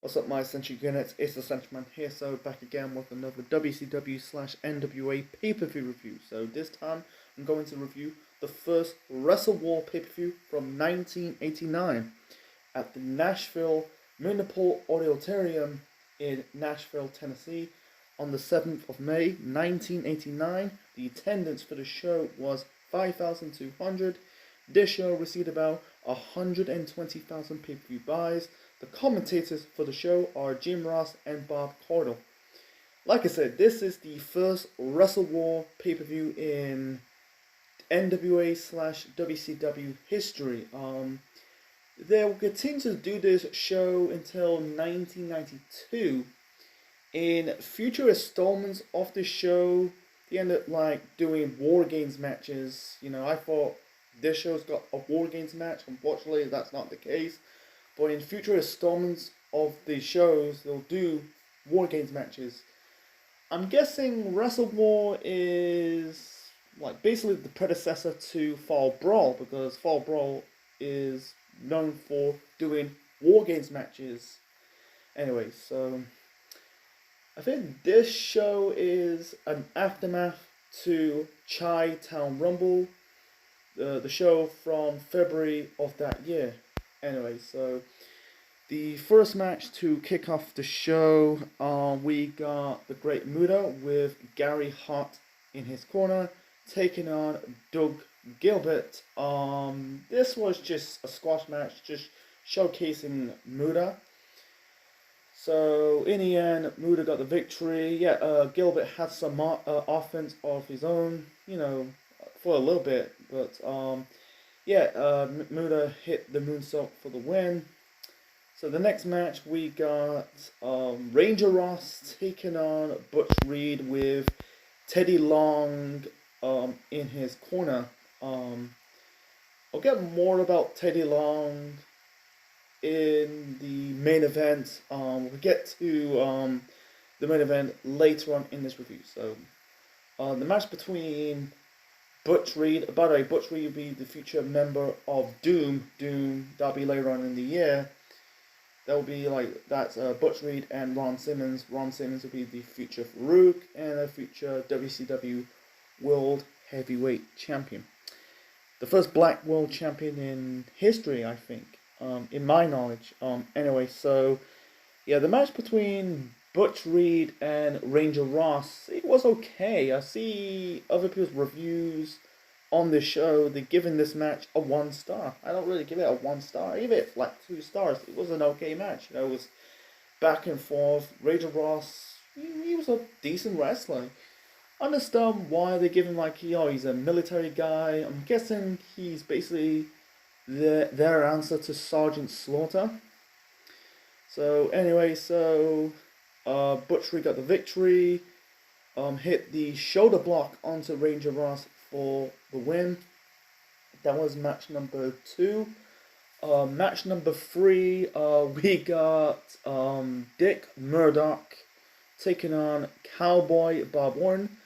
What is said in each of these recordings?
What's up, my Essential Units? It's the Sentryman here, so back again with another WCW slash NWA pay-per-view review. So this time, I'm going to review the first WrestleWar pay-per-view from 1989 at the Nashville Municipal Auditorium in Nashville, Tennessee on the 7th of May, 1989. The attendance for the show was 5,200. This show received about 120,000 pay-per-view buys. The commentators for the show are Jim Ross and Bob Caudle. Like I said, this is the first WrestleWar pay-per-view in NWA slash WCW history. They will continue to do this show until 1992. In future installments of the show, they ended up doing War Games matches. I thought this show's got a War Games match. Unfortunately, that's not the case. But in future installments of the shows, they'll do War Games matches. I'm guessing WrestleWar is basically the predecessor to Fall Brawl, because Fall Brawl is known for doing War Games matches. Anyway, so I think this show is an aftermath to Chi Town Rumble, the show from February of that year. Anyway, so the first match to kick off the show, we got the Great Muta with Gary Hart in his corner, taking on Doug Gilbert. This was just a squash match, just showcasing Muta. So in the end, Muta got the victory. Gilbert had some offense of his own, for a little bit, but Muta hit the moonsault for the win. So the next match, we got Ranger Ross taking on Butch Reed with Teddy Long in his corner. I'll get more about Teddy Long in the main event. We'll get to the main event later on in this review. So the match between Butch Reed, by the way, Butch Reed will be the future member of Doom. That'll be later on in the year. That will be that's Butch Reed and Ron Simmons. Ron Simmons will be the future Farouk and a future WCW World Heavyweight Champion. The first black world champion in history, I think, in my knowledge. Anyway, so the match between Butch Reed and Ranger Ross, it was okay. I see other people's reviews on this show, they're giving this match a 1 star. I don't really give it a 1 star. I give it 2 stars. It was an okay match. It was back and forth. Ranger Ross, he was a decent wrestler. I understand why they give him he's a military guy. I'm guessing he's basically their answer to Sergeant Slaughter. So anyway, Butch Reed got the victory, hit the shoulder block onto Ranger Ross for the win. That was match number 2. Match number 3, we got Dick Murdoch taking on Cowboy Bob Orton,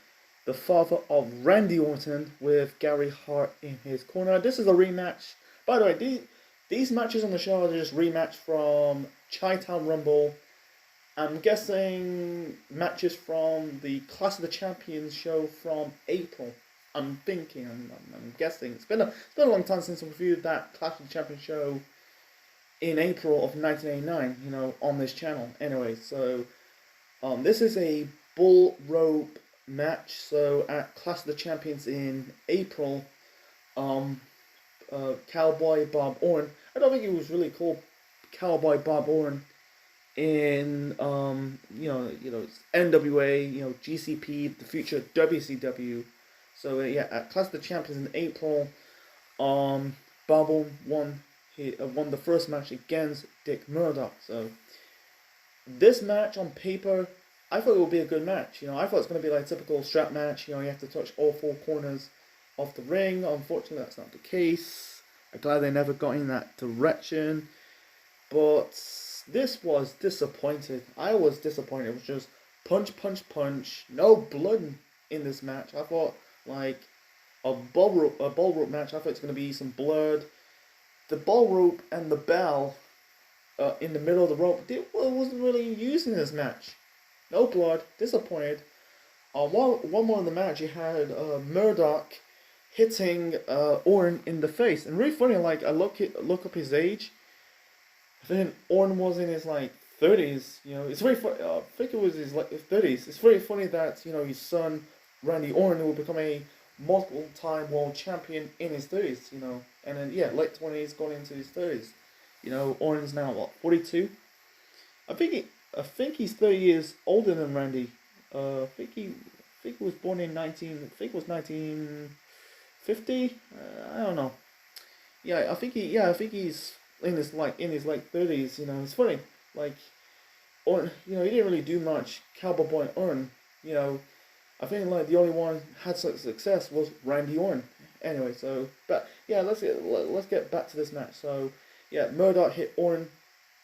the father of Randy Orton, with Gary Hart in his corner. This is a rematch. By the way, these matches on the show are just rematch from Chi-Town Rumble. I'm guessing matches from the Clash of the Champions show from April. I'm guessing. It's been a long time since I reviewed that Clash of the Champions show in April of 1989, on this channel. Anyway, so this is a bull rope match. So at Clash of the Champions in April, Cowboy Bob Orton, I don't think it was really called Cowboy Bob Orton in it's NWA, GCP, the future WCW. So at Clash of the Champions in April, Bob Orton won the first match against Dick Murdoch. So this match on paper, I thought it would be a good match. I thought it's going to be a typical strap match. You have to touch all 4 corners of the ring. Unfortunately, that's not the case. I'm glad they never got in that direction. But this was disappointed. I was disappointed. It was just punch, punch, punch. No blood in this match. I thought a ball rope match. I thought it's going to be some blood. The ball rope and the bell in the middle of the rope. It wasn't really used in this match. No blood. Disappointed. One more in the match, you had Murdoch hitting Orton in the face, and really funny. Like I look up his age. I think Orton was in his like 30s. You know, it's very funny. I think it was his like 30s. It's very funny that his son Randy Orton will become a multiple-time world champion in his 30s. And then late 20s, going into his 30s. Orton's now what 42. I think he's 30 years older than Randy. I think he was born in 1950. I don't know. I think he's in his late 30s. It's funny. Like, Orton, he didn't really do much. Cowboy Boy Orton, I think like the only one had such success was Randy Orton. Anyway, but let's get back to this match. So Murdoch hit Orton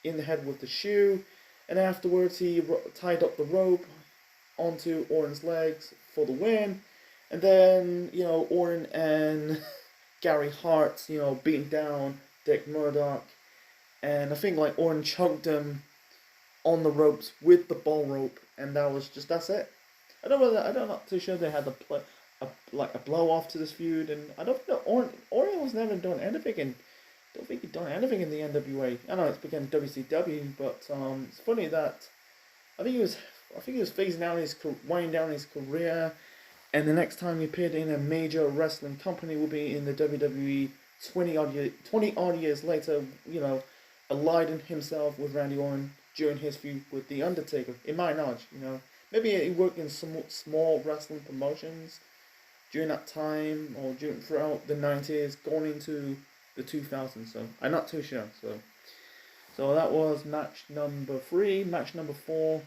in the head with the shoe, and afterwards he tied up the rope onto Orton's legs for the win. And then, Orton and Gary Hart, beating down Dick Murdoch. And I think like Orton chunked him on the ropes with the ball rope, and that's it. I'm not too sure they had a blow off to this feud, and I don't know Orton was never done anything in. Don't think he'd done anything in the NWA. I know it's become WCW, but it's funny that I think he was winding down his career, and the next time he appeared in a major wrestling company will be in the WWE 20 odd years later. Aligning himself with Randy Orton during his feud with The Undertaker. In my knowledge, maybe he worked in some small wrestling promotions during that time or throughout the 90s, going into the 2000s. So I'm not too sure. So that was match number 3. Match number 4,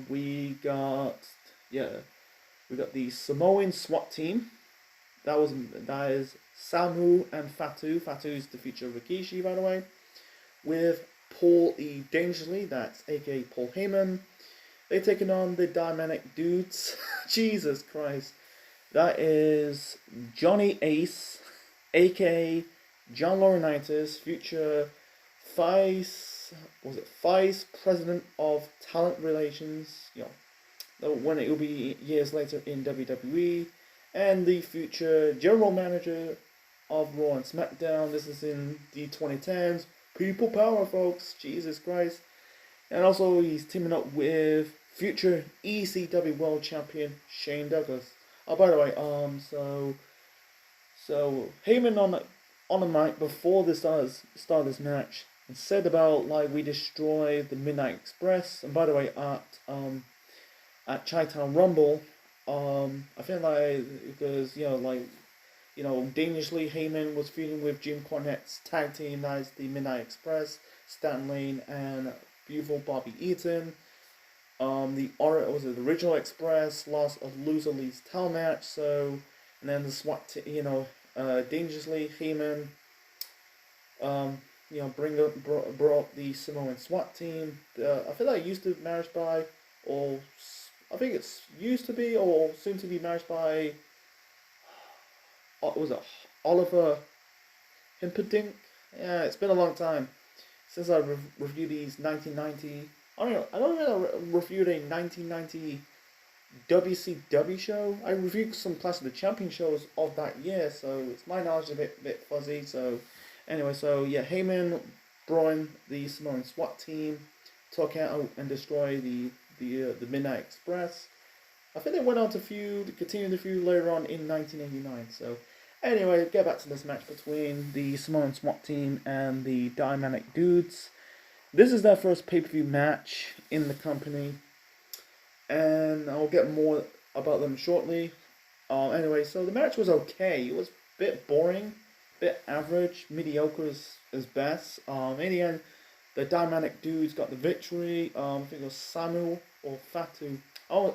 we got the Samoan SWAT team. That is Samu and Fatu. Fatu's the future of Rikishi, by the way, with Paul E. Dangerously, that's aka Paul Heyman. They taken on the Dynamic Dudes. Jesus Christ. That is Johnny Ace, aka John Laurinaitis, future Vice President of Talent Relations, when it will be years later in WWE, and the future General Manager of Raw and SmackDown. This is in the 2010s. People power, folks. Jesus Christ. And also he's teaming up with future ECW World Champion Shane Douglas. Oh, by the way, so Heyman on the mic before the start of this match and said about like we destroyed the Midnight Express. And by the way, at Chi-Town Rumble, I feel like because dangerously Heyman was feuding with Jim Cornette's tag team, that is the Midnight Express, Stan Lane and beautiful Bobby Eaton. The original Express lost a loser leads towel match. So, and then the SWAT dangerously Heyman, brought up the Samoan SWAT team. I feel like used to be managed by, or I think it's used to be, or soon to be managed by. Was it Oliver Himperdink? Yeah, it's been a long time since I reviewed these 1990. I don't know. I reviewed a 1990 WCW show. I reviewed some Clash of the Champion shows of that year, so it's my knowledge a bit fuzzy. So anyway, Heyman brought the Samoan SWAT team, took out and destroy the Midnight Express. I think they went on to continue the feud later on in 1989. So anyway, get back to this match between the Samoan SWAT team and the Dynamic Dudes. This is their first pay-per-view match in the company, and I'll get more about them shortly. Anyway, so the match was okay. It was a bit boring, bit average, mediocre as best. In the end, the Dynamic Dudes got the victory. I think it was Samu or Fatu. Oh,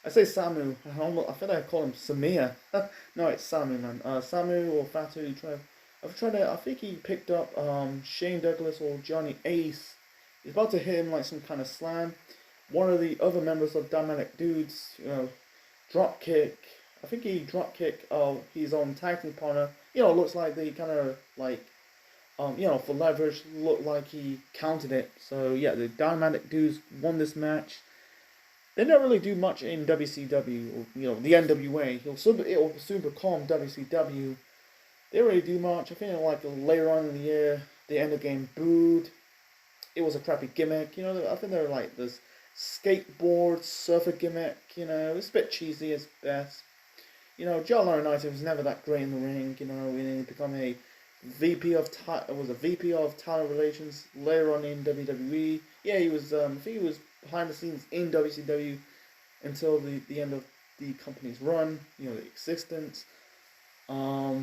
I say Samu. I feel like I call him Samir. No, it's Samu, man. Samu or Fatu. I think he picked up Shane Douglas or Johnny Ace. He's about to hit him like some kind of slam. One of the other members of Dynamic Dudes, drop kick. I think he drop kicked his own tag team partner. Looks like they kind of like for leverage, looked like he counted it. So yeah, the Dynamic Dudes won this match. They don't really do much in WCW or the NWA. It'll soon become WCW. They don't really do much. I think like later on in the year they end up getting booed. It was a crappy gimmick. I think they're like this skateboard surfer gimmick. It's a bit cheesy at best. John Laurinaitis was never that great in the ring. And he become a VP of talent relations later on in WWE. Yeah, he was. I think he was behind the scenes in WCW until the end of the company's run. The existence. Yeah,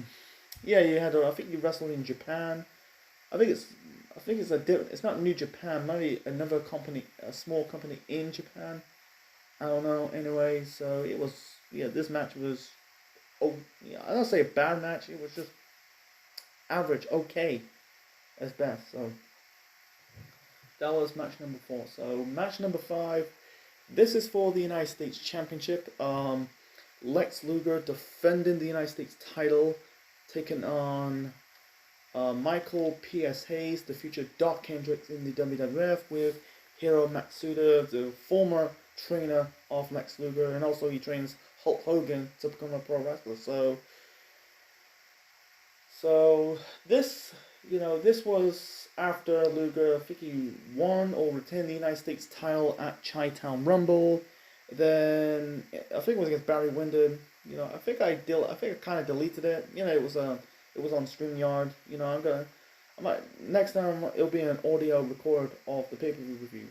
you had. I think you wrestled in Japan. I think it's. It's not New Japan. Maybe another company, a small company in Japan. I don't know. Anyway, so it was. Yeah, this match was. Oh, yeah. I don't say a bad match. It was just average, okay, as best. So that was match number 4. So match number 5. This is for the United States Championship. Lex Luger defending the United States title, taking on Michael P.S. Hayes, the future Doc Hendricks in the WWF, with Hiro Matsuda, the former trainer of Lex Luger, and also he trains Hulk Hogan to become a pro wrestler. So this, this was after Luger, I think he won or retained the United States title at Chi-Town Rumble. Then I think it was against Barry Windham. I think I kind of deleted it. It was on StreamYard. Next time it'll be an audio record of the pay-per-view review.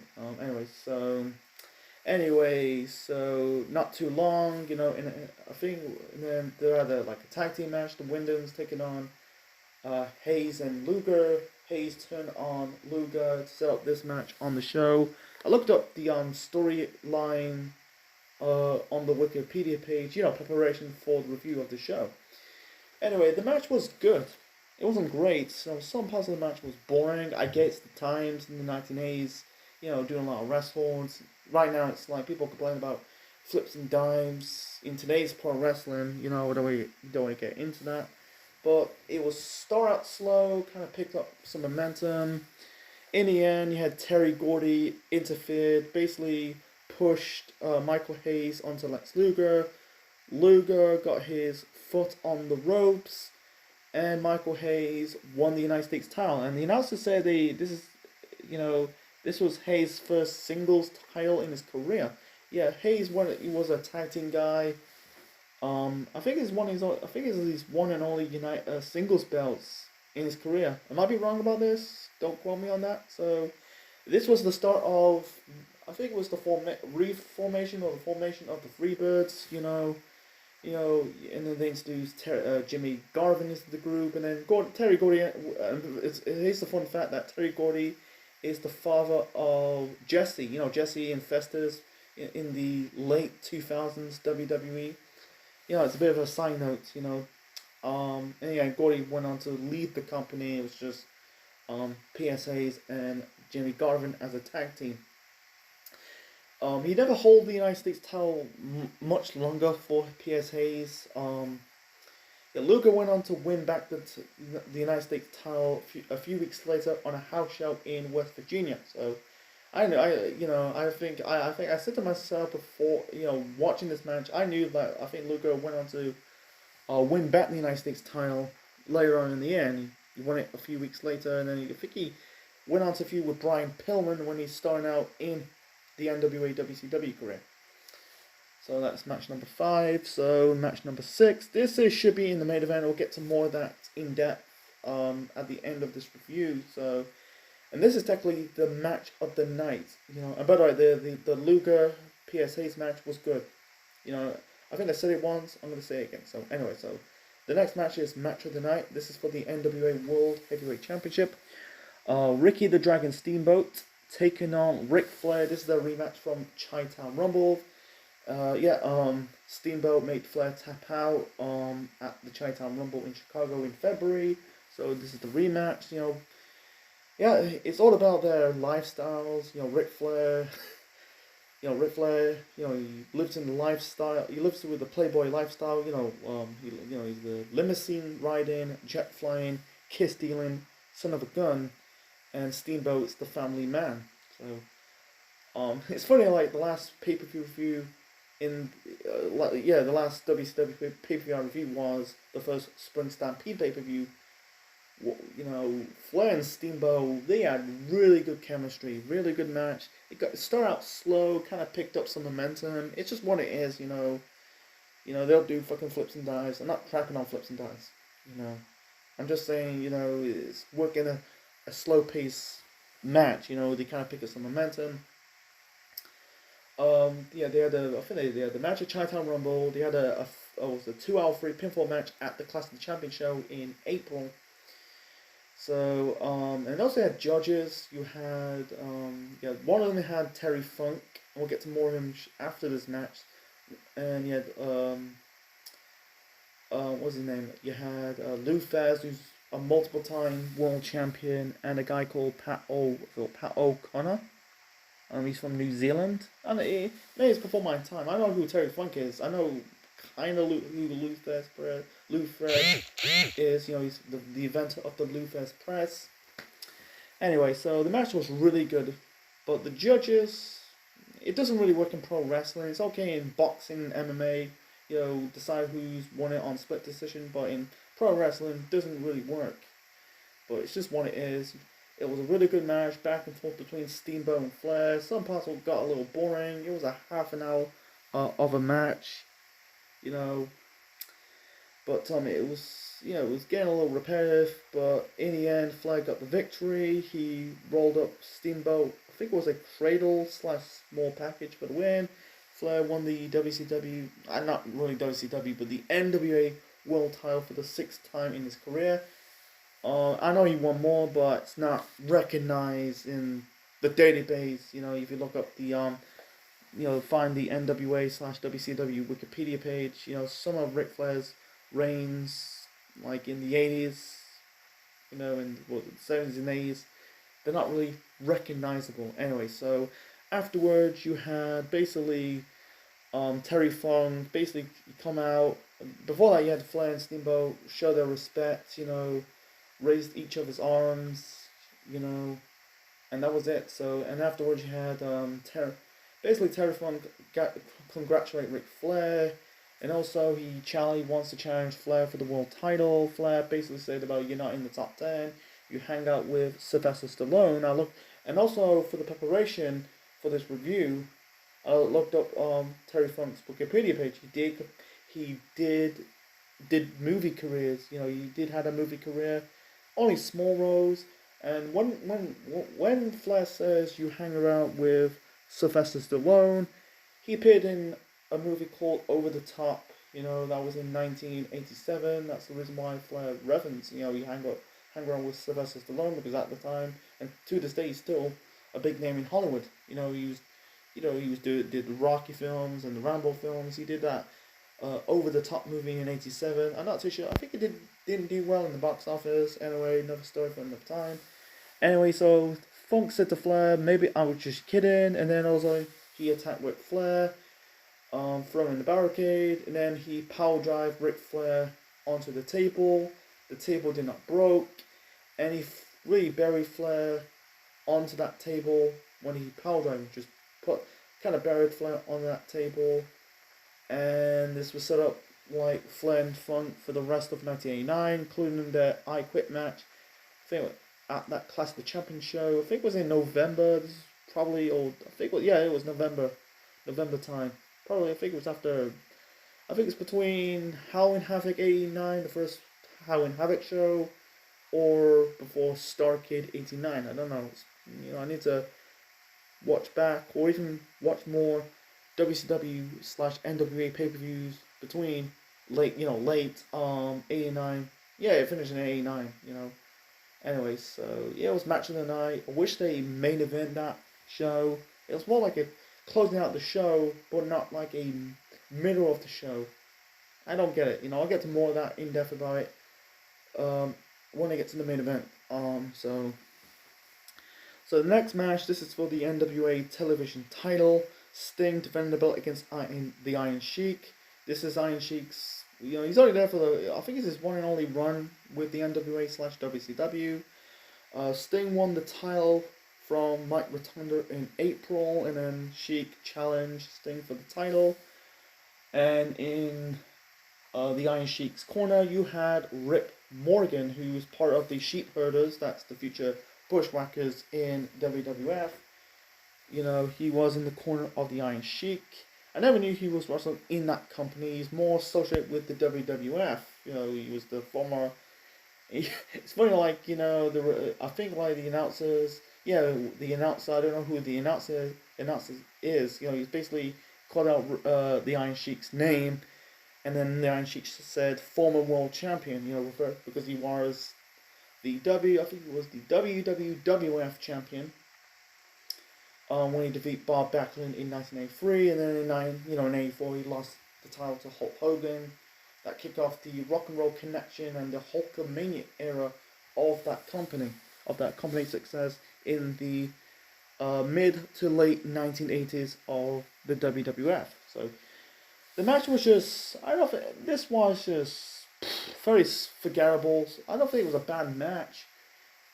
So not too long. I think then they had a tag team match. The Wyndhams taking on Hayes and Luger. Hayes turned on Luger to set up this match on the show. I looked up the storyline on the Wikipedia page, preparation for the review of the show. Anyway, the match was good. It wasn't great. Some parts of the match was boring. I guess the times in the 1980s, doing a lot of wrestles. Right now, it's like people complain about flips and dimes. In today's pro wrestling, don't want to get into that. But it was start out slow, kind of picked up some momentum. In the end, you had Terry Gordy interfered, basically pushed Michael Hayes onto Lex Luger. Luger got his foot on the ropes, and Michael Hayes won the United States title. And the announcer said this was Hayes' first singles title in his career. Yeah, Hayes he was a tag team guy. I think he's his one and only singles belts in his career. I might be wrong about this. Don't quote me on that. So, this was the start of, I think it was the reformation or the formation of the Freebirds. And then they introduced Jimmy Garvin into the group, and then Terry Gordy. Here's the fun fact that Terry Gordy is the father of Jesse. Jesse and Festus in the late 2000s WWE. It's a bit of a side note, And yeah, Gordy went on to lead the company. It was just PSAs and Jimmy Garvin as a tag team. He never held the United States title much longer for PSAs. Luger went on to win back the United States title a few weeks later on a house show in West Virginia. So I think I said to myself before, watching this match, I knew that I think Luger went on to win back the United States title later on in the year, and he won it a few weeks later, and then I think he went on to feud with Brian Pillman when he's starting out in the NWA WCW career. So that's match number 5. So match number 6. This should be in the main event. We'll get to more of that in depth at the end of this review. So. And this is technically the match of the night, And by the way, the Luger PSA's match was good, I think I said it once. I'm gonna say it again. So anyway, the next match is match of the night. This is for the NWA World Heavyweight Championship. Ricky the Dragon Steamboat taking on Ric Flair. This is a rematch from Chi-Town Rumble. Steamboat made Flair tap out at the Chi-Town Rumble in Chicago in February. So this is the rematch. Yeah, it's all about their lifestyles. Ric Flair. Ric Flair. He lives in the lifestyle. He lives with the Playboy lifestyle. He's the limousine riding, jet flying, kiss stealing, son of a gun, and Steamboat's the family man. So it's funny, like the last pay-per-view review the last WCW pay-per-view I reviewed was the first Spring Stampede pay-per-view. You know, Flair and Steamboat, they had really good chemistry, really good match. It started out slow, kind of picked up some momentum. It's just what it is, you know. You know, they'll do fucking flips and dives. I'm not crapping on flips and dives, you know. I'm just saying, you know, it's working a slow pace match, you know, they kind of pick up some momentum. They had they had the match at Chinatown Rumble. They had a 2 hour free pinfall match at the Clash of the Champions show in April. So, and also had judges. You had, one of them had Terry Funk. And we'll get to more of him after this match. And you had, what's his name? You had Lou Thesz, who's a multiple-time world champion, and a guy called Pat O'Connor. He's from New Zealand. And maybe it's before my time. I know who Terry Funk is. I know kind of who Lou Thesz is. You know, he's the inventor of the Lou Thesz press. Anyway, so the match was really good. But the judges, it doesn't really work in pro wrestling. It's okay in boxing and MMA. You know, decide who's won it on split decision. But in pro wrestling, it doesn't really work. But it's just what it is. It was a really good match, back and forth between Steamboat and Flair. Some parts got a little boring. It was a half an hour of a match, you know. But it was getting a little repetitive. But in the end, Flair got the victory. He rolled up Steamboat. I think it was a cradle / small package for the win. Flair won the WCW, not really WCW, but the NWA World Title for the 6th time in his career. I know he won more, but it's not recognized in the database. You know, if you look up the find the NWA / WCW Wikipedia page. You know, some of Ric Flair's reigns, like in the 80s, you know, in the 70s and 80s, they're not really recognizable. Anyway, so afterwards you had basically Terry Funk basically come out. Before that, you had Flair and Steamboat show their respect. You know, raised each other's arms, you know, and that was it. So, and afterwards you had Terry Funk congratulate Ric Flair, and also Charlie wants to challenge Flair for the world title. Flair basically said about, you're not in the top 10, you hang out with Sylvester Stallone. And also for the preparation for this review, I looked up Terry Funk's Wikipedia page. He did movie careers. You know, he did have a movie career. Only small roles, and when Flair says you hang around with Sylvester Stallone, he appeared in a movie called Over the Top. You know, that was in 1987. That's the reason why Flair referenced. You know, he hang around with Sylvester Stallone, because at the time, and to this day, he's still a big name in Hollywood. You know, he did the Rocky films and the Rambo films. He did that Over the Top movie in 87. I'm not too sure. I think it didn't do well in the box office. Anyway, another story for another time. Anyway, so Funk said to Flair, maybe I was just kidding. And then also he attacked Ric Flair, throwing the barricade. And then he power drive Ric Flair onto the table. The table did not broke. And he really buried Flair onto that table when he power drived. Just buried Flair on that table. And this was set up like Flair and Funk for the rest of 1989, including the I Quit match. I think at that Clash of the Champions show. I think it was in November. This is probably old. It was November time. Probably, I think it was after. I think it's between Halloween Havoc 89, the first Halloween Havoc show, or before Starrcade 89. I don't know. I need to watch back or even watch more WCW / NWA pay-per-views between late 89. Yeah, it finished in 89, you know. Anyway, so yeah, it was match of the night. I wish they main event that show. It was more like a closing out the show, but not like a middle of the show. I don't get it, you know. I'll get to more of that in depth about it when I get to the main event. So the next match, this is for the NWA television title. Sting defending the belt against the Iron Sheik. This is Iron Sheik's, you know, he's already there for I think it's his one and only run with the NWA / WCW. Sting won the title from Mike Rotunda in April, and then Sheik challenged Sting for the title. And in the Iron Sheik's corner, you had Rip Morgan, who's part of the Sheep Herders, that's the future Bushwhackers in WWF. You know, he was in the corner of the Iron Sheik. I never knew he was wrestling in that company. He's more associated with the WWF. You know, he was the former. It's funny, like, you know, I think like the announcers. Yeah, the announcer. I don't know who the announcer is. You know, he's basically called out the Iron Sheik's name, and then the Iron Sheik said former world champion. You know, because he was I think it was the WWF champion. When he defeated Bob Backlund in 1983, and then in 84 he lost the title to Hulk Hogan. That kicked off the Rock and Roll Connection and the Hulkamania era of that company's success in the mid to late 1980s of the WWF. So the match was just, I don't think, this was just very forgettable. I don't think it was a bad match.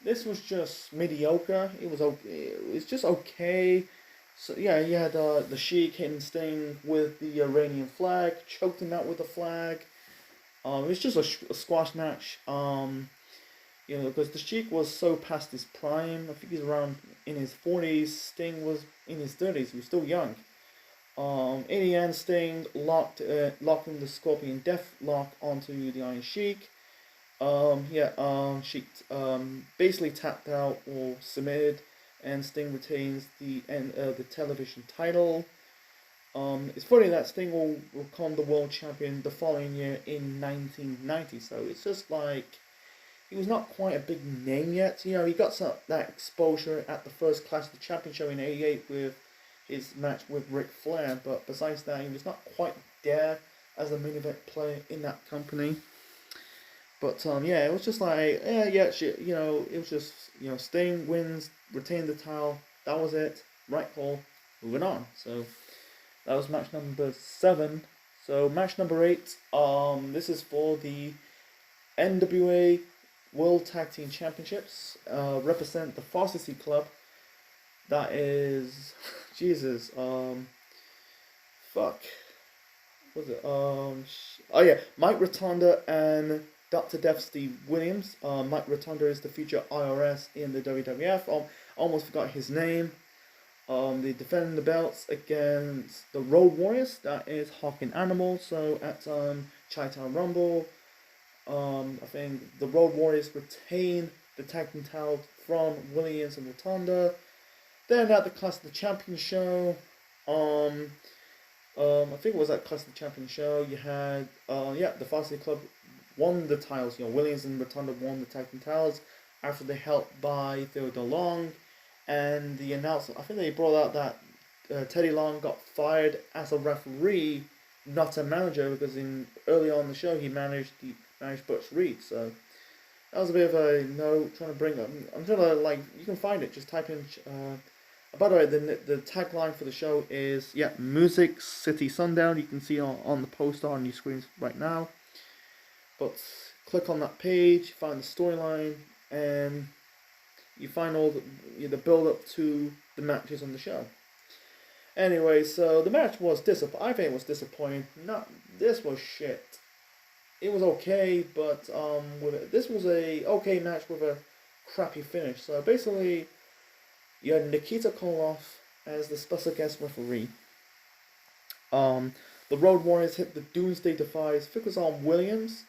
This was just mediocre. It was okay. It was just okay. So yeah, you had the Sheik hitting Sting with the Iranian flag, choked him out with the flag. It was just a squash match. You know, because the Sheik was so past his prime. I think he's around in his 40s. Sting was in his 30s. He was still young. In the end, Sting locked in the Scorpion Death Lock onto the Iron Sheik. Sheik basically tapped out or submitted, and Sting retains the television title. It's funny that Sting will become the world champion the following year in 1990. So it's just like he was not quite a big name yet. You know, he got that exposure at the first Clash of the Champion show in '88 with his match with Ric Flair, but besides that, he was not quite there as a main event player in that company. But it was just like it was just Sting wins, retained the title. That was it. Right call. Moving on. So that was match number 7. So match number 8. This is for the NWA World Tag Team Championships. Represent the Pharmacy Club. That is Jesus. Fuck. What was it? Mike Rotunda and Dr. Death Steve Williams. Mike Rotunda is the future IRS in the WWF. Almost forgot his name. They defending the belts against the Road Warriors. That is Hawk and Animal. So at Chi-Town Rumble, I think the Road Warriors retain the tag team title from Williams and Rotunda. Then at the Clash of the Champion show, I think it was at Clash of the Champion show, you had the Varsity Club won the titles. Williams and Rotunda won the tag team titles after they helped by Theodore Long, and the announcement, I think they brought out that Teddy Long got fired as a referee, not a manager, because early on in the show he managed Butch Reed. So that was a bit of a trying to bring up. I'm trying to you can find it. Just type in. By the way, the tagline for the show is Music City Sundown. You can see on the poster on your screens right now. But click on that page, find the storyline, and you find all the build up to the matches on the show. Anyway, so the match was I think it was disappointing. This was shit. It was okay, but this was a okay match with a crappy finish. So basically, you had Nikita Koloff as the special guest referee. The Road Warriors hit the Doomsday Device. I think it was on Williams.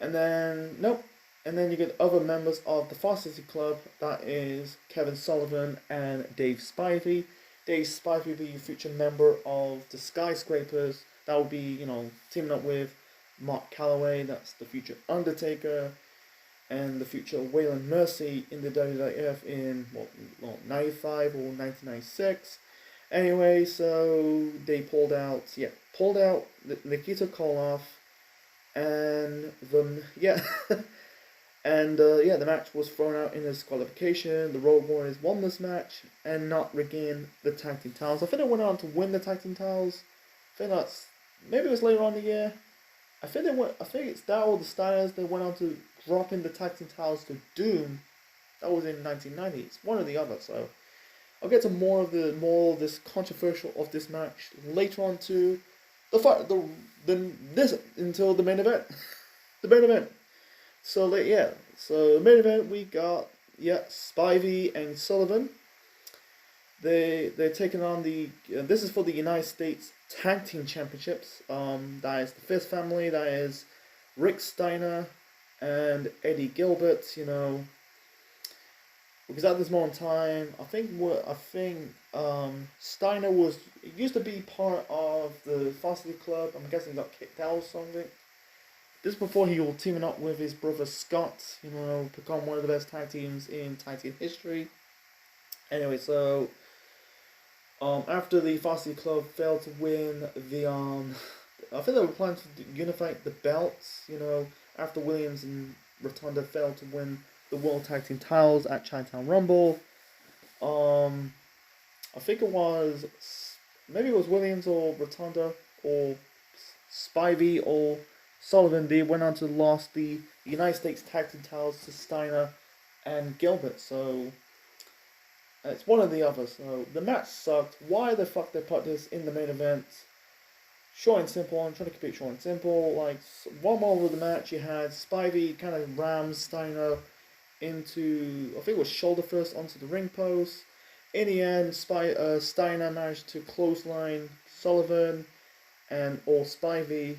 And then you get other members of the Varsity Club. That is Kevin Sullivan and Dave Spivey. Dave Spivey will be a future member of the Skyscrapers. That will be, teaming up with Mark Calloway. That's the future Undertaker. And the future Waylon Mercy in the WWF in 95 or 1996. Anyway, so they pulled out Nikita Koloff, and the match was thrown out in disqualification. The Road Warriors won this match and not regained the tag team titles. I think they went on to win the tag team titles. Maybe it was later on in the year. I think it's that or the Stars. They went on to drop in the tag team titles to Doom. That was in 1990. It's one or the other. So I'll get to more of this controversial of this match later on to the fight this until the main event. The main event. So yeah. So the main event we got Spivey and Sullivan. They're taking on this is for the United States Tag Team Championships. That is the Fist family. That is Rick Steiner and Eddie Gilbert. Because at this moment in time, I think Steiner used to be part of the Varsity Club. I'm guessing he got kicked out or something. This is before he was teaming up with his brother Scott. Become one of the best tag teams in tag team history. Anyway, so after the Varsity Club failed to win I think they were planning to unify the belts. After Williams and Rotunda failed to win the World Tag Team titles at Chinatown Rumble. I think maybe it was Williams or Rotunda or Spivey or Sullivan. They went on to lost the United States Tag Team titles to Steiner and Gilbert. So it's one or the other. So the match sucked. Why the fuck they put this in the main event? Short and simple. I'm trying to keep it short and simple. Like, one more of the match, you had Spivey kind of rams Steiner into, I think it was shoulder first onto the ring post. In the end, Steiner managed to clothesline Sullivan or Spivey,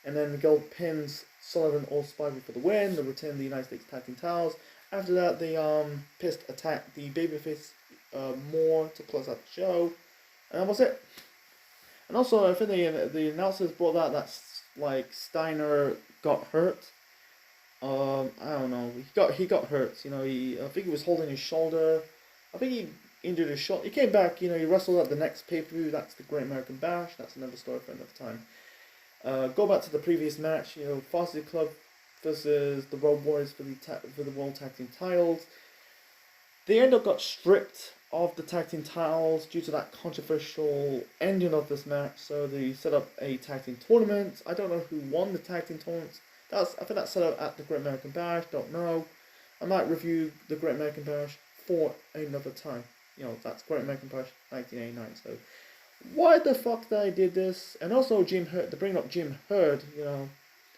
and then Gold pins Sullivan or Spivey for the win. They retain the United States Tag Team titles. After that, they attacked the babyface more to close out the show, and that was it. And also, I think the announcers brought out that like Steiner got hurt. I don't know. He got hurt. I think he was holding his shoulder. I think he injured his shoulder. He came back. He wrestled at the next pay-per-view. That's the Great American Bash. That's another story for another time. Go back to the previous match. Varsity Club versus the Road Warriors for the World Tag Team titles. They end up got stripped of the tag team titles due to that controversial ending of this match. So they set up a tag team tournament. I don't know who won the tag team tournament. I think that's set up at the Great American Bash. Don't know. I might review the Great American Bash for another time. That's Great American Bash 1989. So why the fuck they did this? And also Jim Herd. They bring up Jim Herd.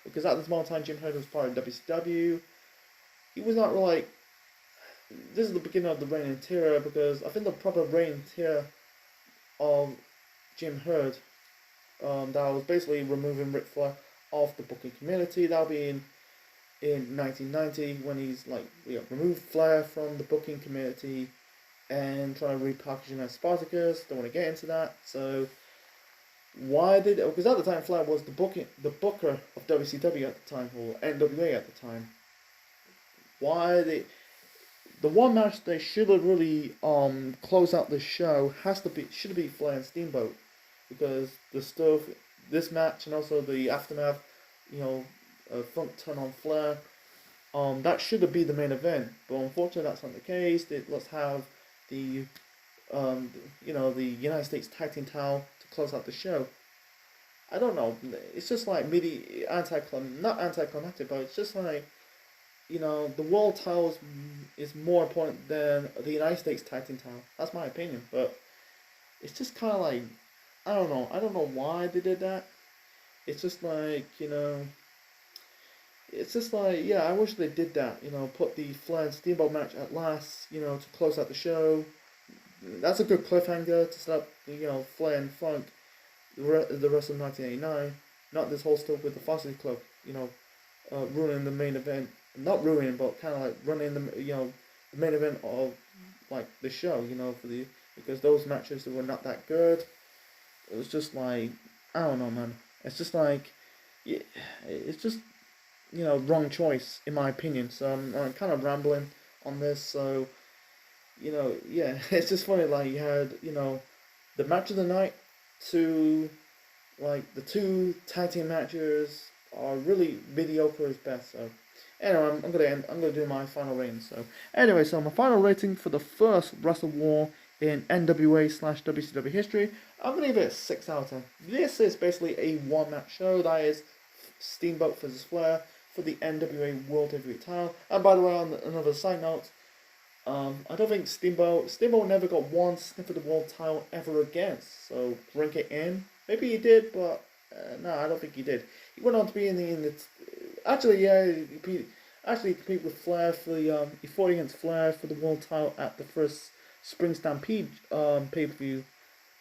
Because at this moment in time Jim Herd was part of WCW. He was not really. This is the beginning of the reign and tear, because I think the proper reign and tear of Jim Herd, that was basically removing Ric Flair off the booking community. That'll be in 1990 when he's removed Flair from the booking community and trying to repackage him as Spartacus. Don't want to get into that. So because at the time Flair was the booker of WCW at the time, or NWA at the time. The one match they should have really closed out the show should be Flair and Steamboat, because this match and also the aftermath, front turn on Flair, that should have been the main event. But unfortunately, that's not the case. Let's have the United States Tag Team title to close out the show. I don't know. It's just like not anticlimactic, but it's just like. The world title is more important than the United States Tag Team title. That's my opinion, but it's just kind of like, I don't know. I don't know why they did that. It's just like, it's just like, I wish they did that. Put the Flair and Steamboat match at last, to close out the show. That's a good cliffhanger to set up, Flair and Funk the rest of 1989. Not this whole stuff with the Varsity Club, ruining the main event. Not ruining, but kind of like running the the main event of the show, because those matches were not that good. It was just like, I don't know, man. It's just like, it's just wrong choice in my opinion. So I'm kind of rambling on this. So it's just funny. You had the match of the night to the two tag team matches are really mediocre as best. So. Anyway, I'm gonna do my final rating. So anyway, my final rating for the first WrestleWar in NWA/WCW history, I'm gonna give it a 6 out of 10. This is basically a one-match show. That is Steamboat versus Flair for the NWA World Heavyweight title. And by the way, on another side note, I don't think Steamboat never got one sniff of the world title ever again. So bring it in. Maybe he did, but no, I don't think he did. He went on to be in the actually he competed with Flair for the he fought against Flair for the world title at the first Spring Stampede pay per view.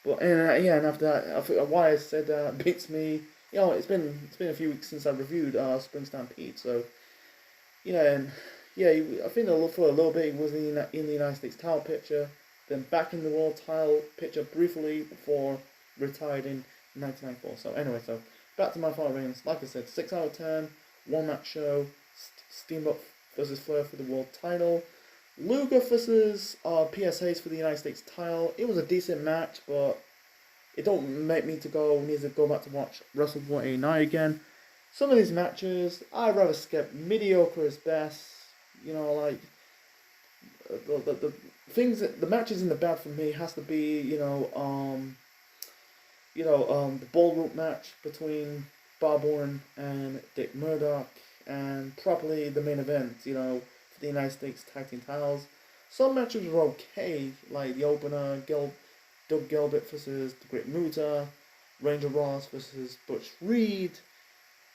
But and after that, I think why I said beats me. You know, it's been a few weeks since I reviewed Spring Stampede, so and I think for a little bit he was in the United States title picture, then back in the world title picture briefly before retired in 1994. So anyway, so back to my final ratings. Like I said, 6 out of 10, one match show. Steamboat versus Flair for the world title. Luger versus PSAs for the United States title. It was a decent match, but it don't make me need to go back to watch WrestleWar 89 again. Some of these matches, I'd rather skip. Mediocre is best. You know, like the things that the matches in the bad for me has to be the ballroom match between Bob Orton and Dick Murdoch, and probably the main event. For the United States Tag Team titles. Some matches were okay, like the opener, Doug Gilbert versus the Great Muta, Ranger Ross versus Butch Reed.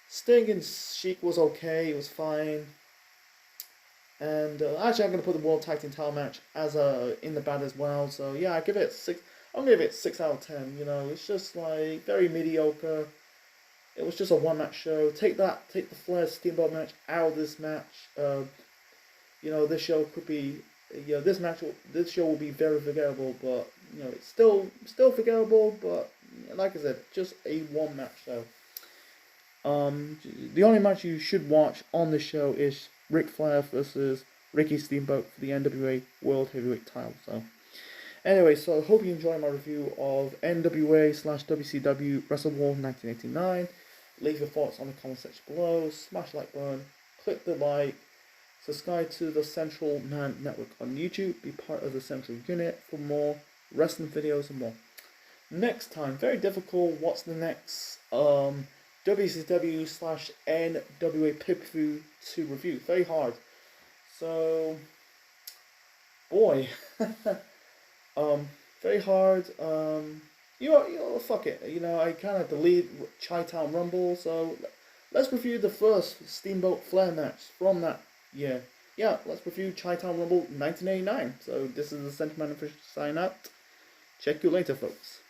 Sting and Sheik was okay, it was fine. And actually, I'm going to put the World Tag Team title match as in the bad as well. So yeah, I give it 6. I'm going to give it 6 out of 10. It's just like very mediocre. It was just a one match show. Take the Flair Steamboat match out of this match. This show could be. This show will be very forgettable, but it's still forgettable. But like I said, just a one match show. The only match you should watch on the show is Ric Flair versus Ricky Steamboat for the NWA World Heavyweight title. So, anyway, so I hope you enjoyed my review of NWA/WCW WrestleWar 1989. Leave your thoughts on the comment section below. Smash the like button. Click the like. Subscribe to the Central Man Network on YouTube. Be part of the Central Unit for more wrestling videos and more. Next time, very difficult. What's the next WCW/NWA pay-per-view to review? Very hard. So, boy, very hard. Fuck it. I kind of delete Chi-Town Rumble. So let's review the first Steamboat Flair match from that year. Yeah, let's review Chi-Town Rumble 1989. So this is the Sentimental Official sign out. Check you later, folks.